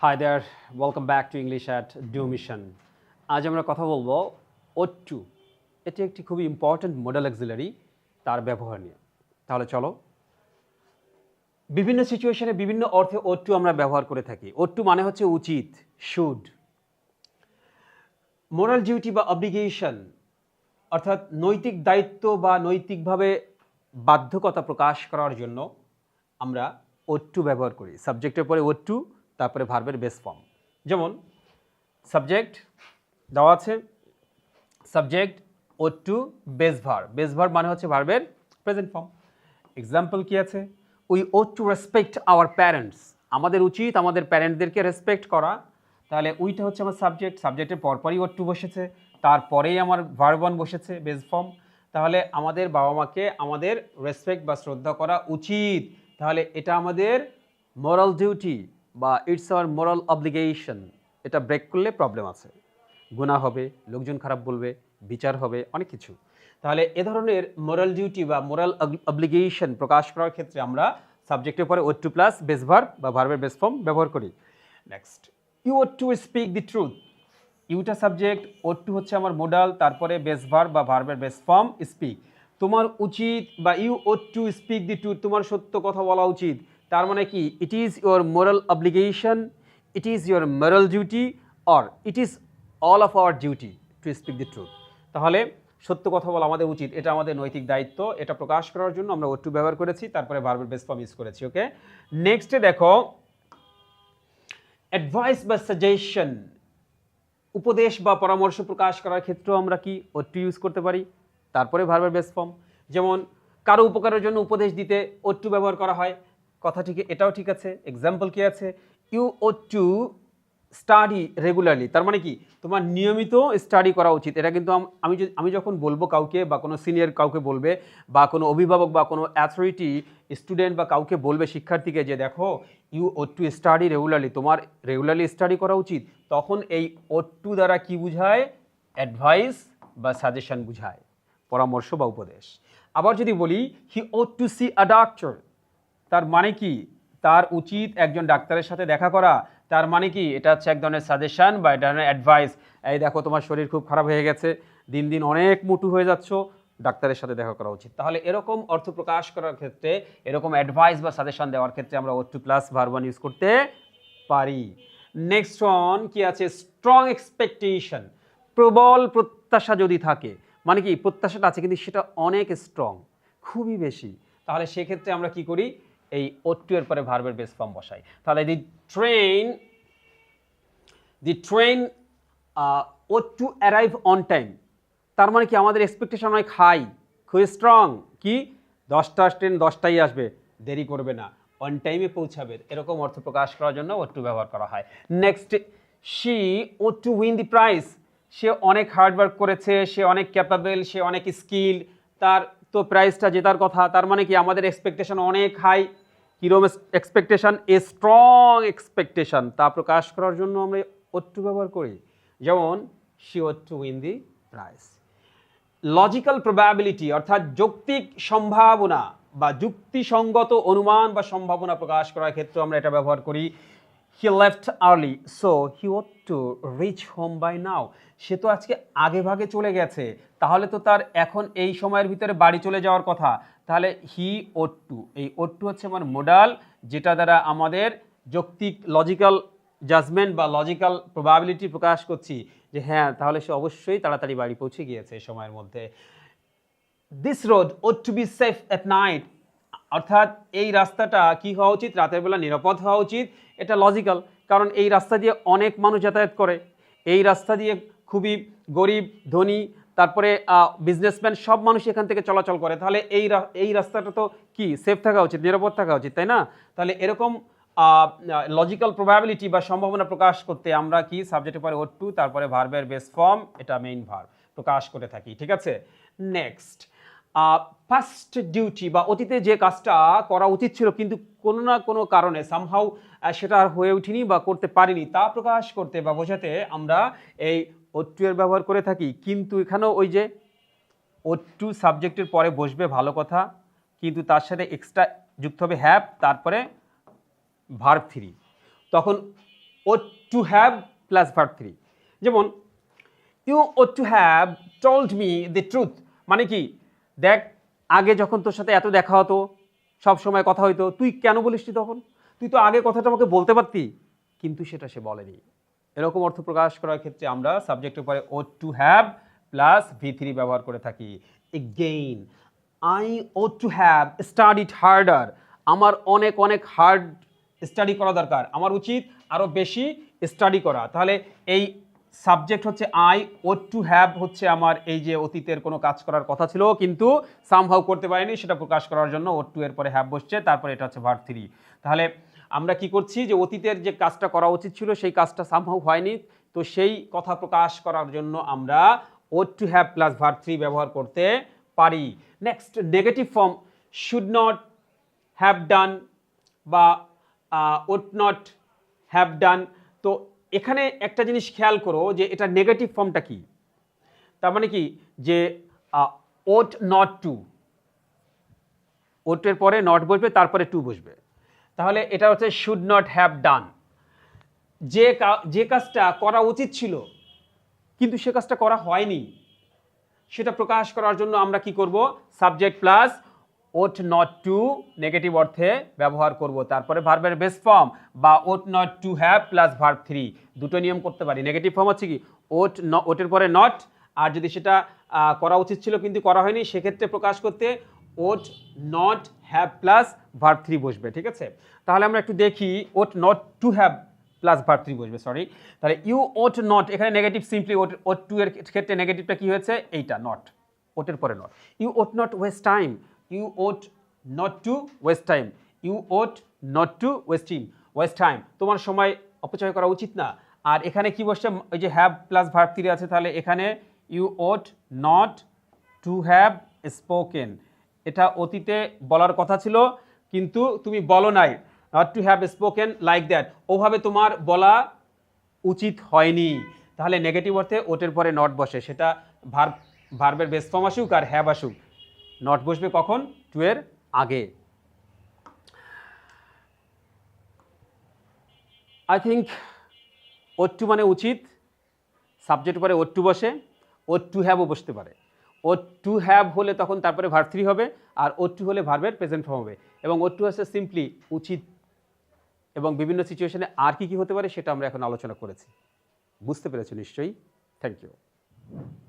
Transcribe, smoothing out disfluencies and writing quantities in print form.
Hi there, welcome back to English at Do Mission. আজ আমরা কথা বলবো O2। এটি একটি খুবই ইম্পর্ট্যান্ট মডেল অক্সিলারি, তার ব্যবহার নিয়ে। তাহলে চলো, বিভিন্ন সিচুয়েশনে বিভিন্ন অর্থে O2 আমরা ব্যবহার করে থাকি। O2 মানে হচ্ছে উচিত, শুড। মোরাল ডিউটি বা অব্লিগেশন অর্থাৎ নৈতিক দায়িত্ব বা নৈতিকভাবে বাধ্যকতা প্রকাশ করার জন্য আমরা O2 ব্যবহার করি। সাবজেক্টের পরে O2, তারপরে ভার্বের বেস ফর্ম। যেমন সাবজেক্ট দেওয়া আছে, subject O2 base verb. Base verb মানে হচ্ছে ভার্বের প্রেজেন্ট ফর্ম। এক্সাম্পল কি আছে? We ought to respect our parents. আমাদের উচিত আমাদের প্যারেন্টদেরকে রেসপেক্ট করা। তাহলে উইটা হচ্ছে আমার সাবজেক্ট, সাবজেক্টের পরপরই O2 বসেছে, তারপরেই আমার ভার্ব ওয়ান বসেছে বেস ফর্ম। তাহলে আমাদের বাবা মাকে আমাদের রেসপেক্ট বা শ্রদ্ধা করা উচিত। তাহলে এটা আমাদের মোরাল ডিউটি বা ইটস আওয়ার মোরাল অব্লিগেশন। এটা ব্রেক করলে প্রবলেম আছে, গুনাহ হবে, লোকজন খারাপ বলবে, বিচার হবে, অনেক কিছু। তাহলে এ ধরনের মোরাল ডিউটি বা মোরাল অব্লিগেশন প্রকাশ করার ক্ষেত্রে আমরা সাবজেক্টের পরে O2 প্লাস বেস ভার্ব বা ভার্বের বেস ফর্ম ব্যবহার করি। Next, you ought to speak the truth. ইউটা সাবজেক্ট, O2 হচ্ছে আমার মোডাল, তারপরে বেস ভার্ব বা ভার্বের বেস ফর্ম স্পিক। তোমার উচিত বা you ought to speak the truth, তোমার সত্য কথা বলা উচিত। তার মানে কি? It is your moral obligation, it is your moral duty, or it is all of our duty to speak the truth. তাহলে সত্য কথা বলা আমাদের উচিত, এটা আমাদের নৈতিক দায়িত্ব। এটা প্রকাশ করার জন্য আমরা O2 ব্যবহার করেছি, তারপরে ভার্বের বেস ফর্ম ইউজ করেছি। ওকে, নেক্সটে দেখো, অ্যাডভাইস বা সাজেশন, উপদেশ বা পরামর্শ প্রকাশ করার ক্ষেত্রেও আমরা কি O2 ইউজ করতে পারি, তারপরে ভার্বের বেস ফর্ম। যেমন কারো উপকারের জন্য উপদেশ দিতে O2 ব্যবহার করা হয়, কথা ঠিক, এটাও ঠিক আছে। এক্সাম্পল কি আছে? You ought to study regularly. তার মানে কি? তোমার নিয়মিত স্টাডি করা উচিত। এটা কিন্তু আমি যখন বলবো কাউকে বা কোনো সিনিয়র কাউকে বলবে বা কোনো অভিভাবক বা কোনো অ্যাথরিটি স্টুডেন্ট বা কাউকে বলবে শিক্ষার্থীকে যে দেখো you ought to study regularly, তোমার রেগুলারলি স্টাডি করা উচিত, তখন এই O2 দ্বারা কি বুঝায়? অ্যাডভাইস বা সাজেশন বুঝায়, পরামর্শ বা উপদেশ। আবার যদি বলি he ought to see a doctor, তার মানে কি? তার উচিত একজন ডাক্তারের সাথে দেখা করা। তার মানে কি? এটা হচ্ছে এক ধরনের সাজেশন বা এক ধরনের অ্যাডভাইস। এই দেখো তোমার শরীর খুব খারাপ হয়ে গেছে, দিন দিন অনেক মোটু হয়ে যাচ্ছ, ডাক্তারের সাথে দেখা করা উচিত। তাহলে এরকম অর্থ প্রকাশ করার ক্ষেত্রে, এরকম অ্যাডভাইস বা সাজেশন দেওয়ার ক্ষেত্রে আমরা O2 plus verb one use করতে পারি। নেক্সট ওয়ান কি আছে? স্ট্রং এক্সপেকটেশন, প্রবল প্রত্যাশা যদি থাকে, মানে কি? প্রত্যাশাটা আছে কিন্তু সেটা অনেক স্ট্রং, খুবই বেশি। তাহলে সেক্ষেত্রে আমরা কি করি? এই O2 এর পরে ভার্বের বেস ফর্ম বসাই। তাহলে the train ought to arrive on time, তার মানে কি? আমাদের এক্সপেকটেশন অনেক হাই, খুবই স্ট্রং। কি? 10টার ট্রেন 10টাই আসবে, দেরি করবে না, অন টাইমে পৌঁছাবে। এরকম অর্থ প্রকাশ করার জন্য O2 ব্যবহার করা হয়। Next, she ought to win the prize, সে অনেক হার্ডওয়ার্ক করেছে, সে অনেক ক্যাপাবল, সে অনেক স্কিল্ড, তার তো প্রাইজটা জেতার কথা। তার মানে কি? আমাদের এক্সপেকটেশন অনেক হাই। কিরকম এক্সপেকটেশন? এ স্ট্রং এক্সপেকটেশন, তা প্রকাশ করার জন্য আমরা O2 ব্যবহার করি। যেমন she ought to win the prize। Logical probability অর্থাৎ যৌক্তিক সম্ভাবনা বা যুক্তিসঙ্গত অনুমান বা সম্ভাবনা প্রকাশ করার ক্ষেত্রে আমরা এটা ব্যবহার করি। He left early so he ought to reach home by now, সে তো আজকে আগে ভাগে চলে গেছে, তাহলে তো তার এখন এই সময়ের ভিতরে বাড়ি চলে যাওয়ার কথা। তাহলে হি ought টু, এই ought টু হচ্ছে আমার মোডাল, যেটা দ্বারা আমাদের যৌক্তিক লজিক্যাল জাজমেন্ট বা লজিক্যাল প্রবাবিলিটি প্রকাশ করছি যে হ্যাঁ, তাহলে সে অবশ্যই তাড়াতাড়ি বাড়ি পৌঁছে গিয়েছে এই সময়ের মধ্যে। This road ought to be safe at night, অর্থাৎ এই রাস্তাটা কি হওয়া উচিত? রাতের বেলা নিরাপদ হওয়া উচিত। এটা লজিক্যাল, কারণ এই রাস্তা দিয়ে অনেক মানুষ যাতায়াত করে, এই রাস্তা দিয়ে খুবই গরিব ধনী তারপরে বিজনেসম্যান সব মানুষ এখান থেকে চলাচল করে। তাহলে এই রাস্তাটা তো কি সেফ থাকা উচিত, নিরাপদ থাকা উচিত, তাই না? তাহলে এরকম লজিক্যাল প্রবাবিলিটি বা সম্ভাবনা প্রকাশ করতে আমরা কি সাবজেক্টের পরে O2, তারপরে ভার্বের বেস ফর্ম, এটা মেইন ভার্ব প্রকাশ করে থাকি। ঠিক আছে, নেক্সট, পাস্ট ডিউটি বা অতীতে যে কাজটা করা উচিত ছিল কিন্তু কোনো না কোনো কারণে সামহাউ সেটা আর হয়ে ওঠেনি বা করতে পারিনি, তা প্রকাশ করতে বা বোঝাতে আমরা এই O2 এর ব্যবহার করে থাকি। কিন্তু এখানেও ওই যে O2 সাবজেক্টের পরে বসবে, ভালো কথা, কিন্তু তার সাথে এক্সট্রা যুক্ত হবে হ্যাভ, তারপরে ভার্ব 3। তখন ought to have plus verb three. যেমন you ought to have told me the truth, মানে কি, দেখ আগে যখন তোর সাথে এত দেখা হতো, সব সময় কথা হইতো, তুই কেন বলিসনি তখন? তুই তো আগে কথাটা আমাকে বলতে পারতি, কিন্তু সেটা সে বলেনি। এরকম অর্থ প্রকাশ করার ক্ষেত্রে আমরা সাবজেক্টের পরে ought to have plus V3 ব্যবহার করে থাকি। Again, I ought to have studied harder, আমার অনেক অনেক হার্ড স্টাডি করা দরকার, আমার উচিত আরও বেশি স্টাডি করা। তাহলে এই সাবজেক্ট হচ্ছে আই, ought to have হচ্ছে আমার এই যে অতীতের কোনো কাজ করার কথা ছিল কিন্তু সামহাউ করতে পারিনি, সেটা প্রকাশ করার জন্য ought to এর পরে have বসছে, তারপরে এটা হচ্ছে ভার্ব থ্রি। তাহলে আমরা কি করছি, যে অতীতের যে কাজটা করা উচিত ছিল সেই কাজটা সামহাউ হয়নি, তো সেই কথা প্রকাশ করার জন্য আমরা ought to have plus verb three ব্যবহার করতে পারি। Next, negative form should not, have done বা ought not have done। তো এখানে একটা জিনিস খেয়াল করো যে এটা নেগেটিভ ফর্মটা কি, তার মানে কি, যে ought not to, ought এর পরে নট বসবে, তারপরে টু বসবে, তাহলে এটা হচ্ছে শুড নট হ্যাভ ডান। যে কাজটা করা উচিত ছিল কিন্তু সে কাজটা করা হয়নি, সেটা প্রকাশ করার জন্য আমরা কি করব, subject plus ought not to negative অর্থে ব্যবহার করব, তারপরে ভার্বের বেস ফর্ম বা ought not to have plus verb three, দুটো নিয়ম করতে পারি। নেগেটিভ ফর্ম হচ্ছে কি ought এর পরে নট, আর যদি সেটা করা উচিত ছিল কিন্তু করা হয়নি, সেক্ষেত্রে প্রকাশ করতে ought not have plus verb three বসবে, ঠিক আছে। তাহলে আমরা একটু দেখি, ought not to have plus verb three বসবে, সরি। তাহলে ইউ ought not, এখানে নেগেটিভ সিম্পলি ought to এর ক্ষেত্রে নেগেটিভটা কি হয়েছে, এইটা নট, ought এর পরে not. You ought not waste time, you ought not to waste time, you ought not to waste time, তোমার সময় অপচয় করা উচিত না। আর এখানে কি বসছে, ওই যে হ্যাভ প্লাস ভার্ব থ্রি আছে, তাহলে এখানে you ought not to have spoken, এটা অতীতে বলার কথা ছিল কিন্তু তুমি বলো নাই, not to have spoken like that, ওভাবে তোমার বলা উচিত হয়নি। তাহলে নেগেটিভ অর্থে ought এর পরে নট বসে, সেটা ভার্বের বেস ফর্ম আসুক আর হ্যাভ আসুক, নট বসবে কখন, টু এর আগে। আই থিঙ্ক ought to মানে উচিত, সাবজেক্ট পরে ought to বসে, ought to have ও বসতে পারে। ought to have হলে তখন তারপরে ভার্ব থ্রি হবে, আর ought to হলে ভার্বের প্রেজেন্ট ফর্ম হবে, এবং ought to হচ্ছে সিম্পলি উচিত, এবং বিভিন্ন সিচুয়েশনে আর কি কি হতে পারে সেটা আমরা এখন আলোচনা করেছি। বুঝতে পেরেছো নিশ্চয়ই? Thank you.